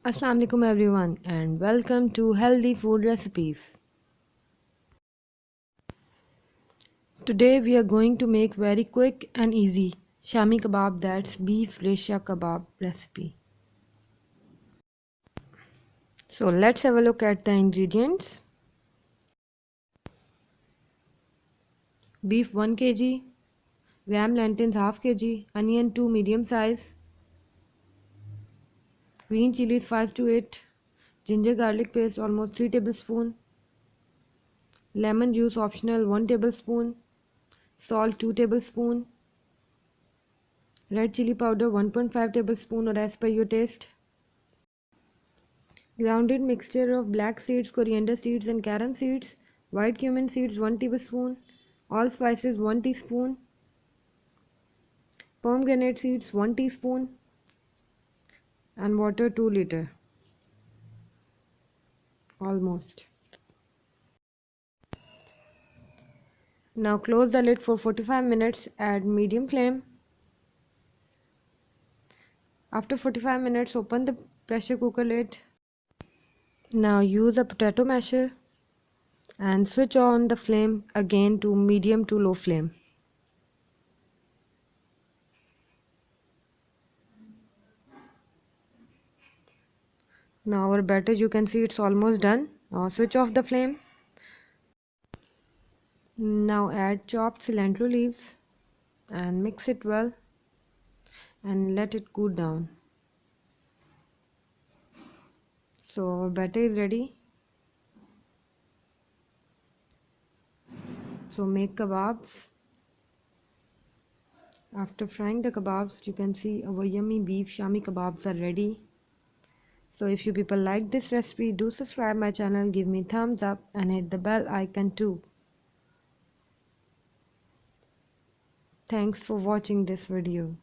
Assalamu alaikum everyone and welcome to Healthy Food Recipes. Today we are going to make very quick and easy shaami kebab, that's beef resha kebab recipe. So let's have a look at the ingredients. Beef 1 kg, ram lentils half kg, onion 2 medium size, green chilies 5 to 8, ginger garlic paste almost 3 tablespoons, lemon juice optional 1 tablespoon, salt 2 tablespoons, red chili powder 1.5 tablespoon or as per your taste, grounded mixture of black seeds, coriander seeds and carom seeds, white cumin seeds 1 tablespoon, all spices 1 teaspoon, pomegranate seeds 1 teaspoon and water 2 liter almost. Now close the lid for 45 minutes at medium flame. After 45 minutes open the pressure cooker lid. Now use a potato masher and switch on the flame again to medium to low flame. Now our batter, you can see it's almost done. Now switch off the flame. Now add chopped cilantro leaves and mix it well and let it cool down. So our batter is ready. So make kebabs. After frying the kebabs, you can see our yummy beef shaami kebabs are ready. So if you people like this recipe, do subscribe my channel, give me thumbs up and hit the bell icon too. Thanks for watching this video.